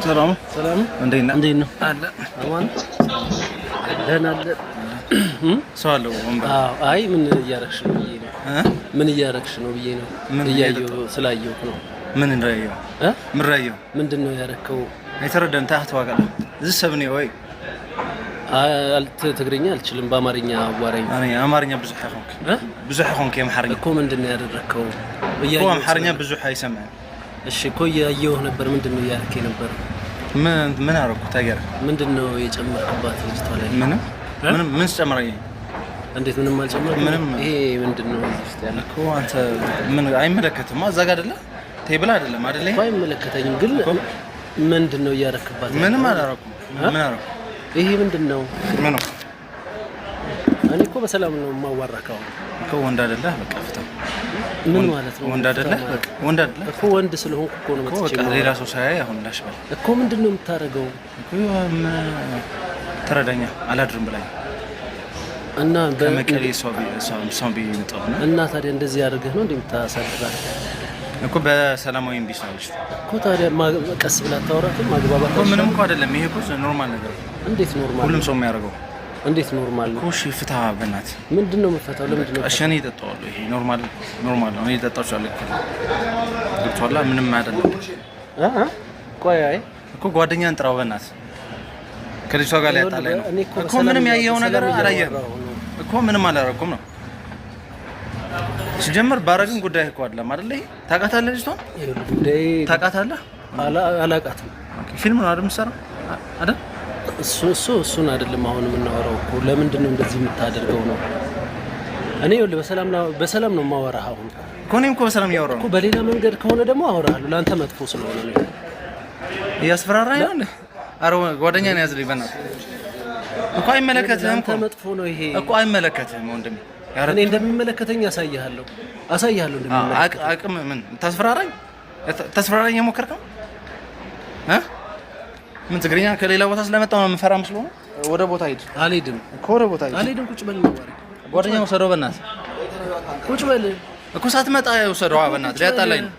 ሰላም ሰላም እንዴት ነው አለ አማን ደህና አለ ሰው አለው ወንበር አይ ምን እያረክሽ ነው ብዬ ነው ምን እያረክሽ ነው ብዬ ነው እያየሁ ስላየሁት ነው ምን እንደያየው ምን ራየው ምንድነው ያረከው አይተረደም ታህት ዋጋለ እዚህ ሰብኔ ወይ ትግርኛ አልችልም በአማርኛ አዋራኝ እኔ አማርኛ ብዙ ሆንክ የማርኛ እኮ ምንድነው ያደረከው እያየሁ አማርኛ ብዙ አይሰማም እሺ እኮ እያየሁ ነበር ምንድነው ያረከኝ ነበር ምን አረኩ ታገር ምንድነው የጨመርክባት ልጅቷ ላይ ምን ጨመረኝ እንዴት ምንም አልጨመርኩም ምንም ይሄ ምንድነው ውስጥ ያለከ አንተ ምን አይመለከትም አዛጋ አይደለ ቴብል አይደለም አይደለ አይመለከተኝም ግን ምንድነው ያረክባት ምንም አላረኩም ምን አረኩ ይሄ ምንድነው ምን ነው እኔ እኮ በሰላም ነው ማዋራካው እኮ ወንድ አይደለ በቃ ፍታ ምን ማለት ነው ወንድ አይደለ ወንድ አይደለ እኮ ወንድ ስለሆንኩ እኮ ነው በቃ ሌላ ሰው ሳያይ አሁን ላሽበል እኮ ምንድነው የምታረገው እኮ ተረዳኛ አላድርም ብላኝ እና በመቀሌ ሰው ቢመጣው እና ታዲያ እንደዚህ ያደርገህ ነው እንደምታሳድራው እኮ በሰላማዊ እንዲሳልሽ እኮ ታዲያ ቀስ ብላ ታወራትም ማግባባት እኮ ምንም እኮ አይደለም ይሄ እኮ ኖርማል ነገር እንዴት ኖርማል ሁሉም ሰው የሚያደርገው እንዴት ኖርማል ነው እሺ ፍታ በእናት ምንድነው መፈታው ለምንድነው እሺ እኔ እጠጣዋለሁ ይሄ ኖርማል ነው እኔ እጠጣዋለሁ ገብቶሃል ምንም አይደለም ቆይ አይ እኮ ጓደኛን ጥራው በእናት ከልጅቷ ጋር ላይ ያጣላኝ ነው እኮ ምንም ያየው ነገር አላየህም እኮ ምንም አላረኩም ነው ሲጀምር ባረግን ጉዳይ እኮ አይደለም አይደል ታውቃታለህ ልጅቷን ጉዳይ ታውቃታለህ አላውቃትም ፊልም ነው አይደል የምትሰራው አይደል እሱን አይደለም አሁን የምናወራው እኮ ለምንድን ነው እንደዚህ የምታደርገው ነው እኔ በሰላም ነው የማወራህ አሁን እኮ እኔም እኮ በሰላም እያወራሁ እኮ በሌላ መንገድ ከሆነ ደግሞ አወራሃለሁ ለአንተ መጥፎ ስለሆነ ነው እያስፈራራኝ ነው እንዴ አረ ጓደኛ ነው ያዝልኝ በእናትህ እኮ አይመለከትህም እኮ መጥፎ ነው ይሄ እኮ አይመለከትህም ወንድሜ እኔ እንደሚመለከተኝ አሳይሃለሁ እንደሚመለከተኝ አቅም ምን ተስፈራራኝ የሞከርከው ምን ትግርኛ ከሌላ ቦታ ስለመጣው ነው የምፈራ መስሎ ነው ወደ ቦታ ሂድ አልሄድም እኮ ወደ ቦታ ሂድ አልሄድም ቁጭ በል ነው ጓደኛው ወሰደው በእናትህ ቁጭ በል እኮ ሳትመጣ ወሰደው በእናትህ ሊያጣላኝ ነው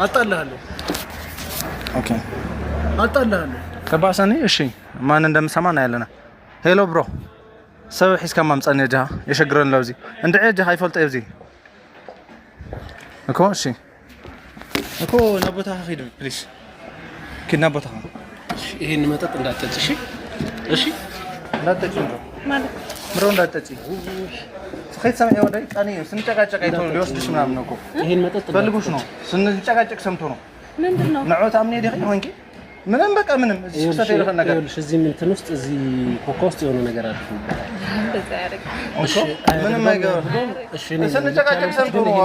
አጣላሃለሁ ኦኬ አጣላሃለሁ ከባሰኒ እሺ ማን እንደምሰማ ነው ያለና ሄሎ ብሮ ሰው ሒስካ ማምጻን ያጃ የሸግረን ለውዚ እንደ ያጃ አይፈልጥ ይብዚ እኮ እሺ እኮ ነቦታ ሂድ ፕሊስ ከና ቦታ ይሄን መጠጥ እንዳትጠጪ እሺ እንዳትጠጪ ማለት ብሮ እንዳትጠጪ ፍቅት ሰማይ ወደ ቃኒ ስንጨቃጨቅ አይቶ ሊወስድሽ ምናምን ነው እኮ ይሄን መጠጥ ፈልጉሽ ነው ስንጨቃጨቅ ሰምቶ ነው ምንድነው ነውታ ምን ይደህ ወንኪ ምንም በቃ ምንም እዚህ ክስተት የለፈ ነገር ይኸውልሽ እዚህ እንትን ውስጥ እዚህ ኮካ ውስጥ የሆነ ነገር አለ እንደዛ ያረግ እሺ ምንም አይገባ እሺ ስንጨቃጨቅ ሰምቶ ነው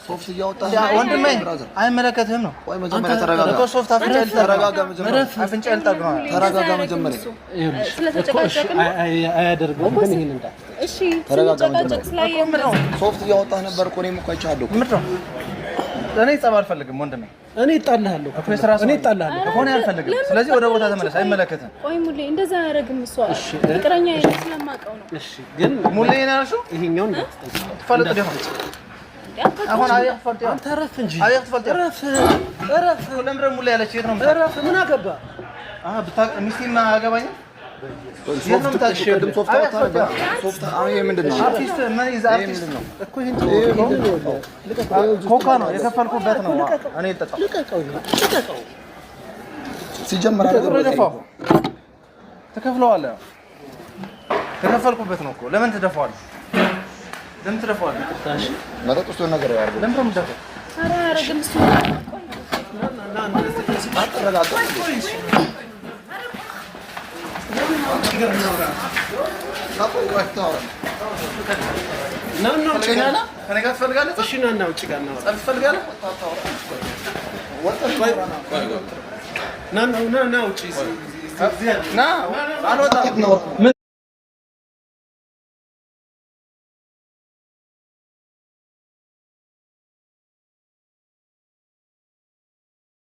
ሶፍት እያወጣ ወንድሜ አይመለከትህም ነው ቆይ መጀመሪያ ተረጋጋ እኮ ሶፍት ተረጋጋ መጀመሪያ አፍንጫ ይልጠቅ ነው ተረጋጋ መጀመሪያ ይኸውልሽ ስለተጨቃጨቅን አያደርገውም ግን ይሄን እንዳ እሺ ስለተጨቃጨቅ ስላየህ ሶፍት እያወጣ ነበር እኮ እኔም እኮ አይቻለሁ ምንድነው እኔ ጸብ አልፈልግም ወንድሜ እኔ እጣልሃለሁ እኔ እጣልሃለሁ ከሆነ አልፈልግም ስለዚህ ወደ ቦታ ተመለስ አይመለከትም ቆይ ሙሌ እንደዛ ያረግም እሷ ፍቅረኛ ስለማቀው ነው እሺ ግን ሙሌ ነሽ ይሄኛው እንዳትጠጣ ፈልጥ ደፋ አሁን አየህ ፈልጥ አንተ ረፍ እንጂ አየህ ፈልጥ ረፍ ለምረ ሙሌ ያለች የት ነው ረፍ ምን አገባ ብታቅ ሚስቴማ አገባኝ ሶፍት ቅድም ሶፍት አወጣ ነበር ሶፍት አሁን ይሄ ምንድነው አርቲስት ምን ይዛ አርቲስት ነው እኮ ይሄን ኮካ ነው የከፈልኩበት ነው እኔ ልጠጣው ልቀቀው ሲጀመር አደረገው ተከፍለዋለህ ተከፈልኩበት ነው እኮ ለምን ትደፋዋለህ ታሽ መጠጥ ውስጥ ነገር ያርገው ለምን ትደፋው ኧረ አረግም እሱ ና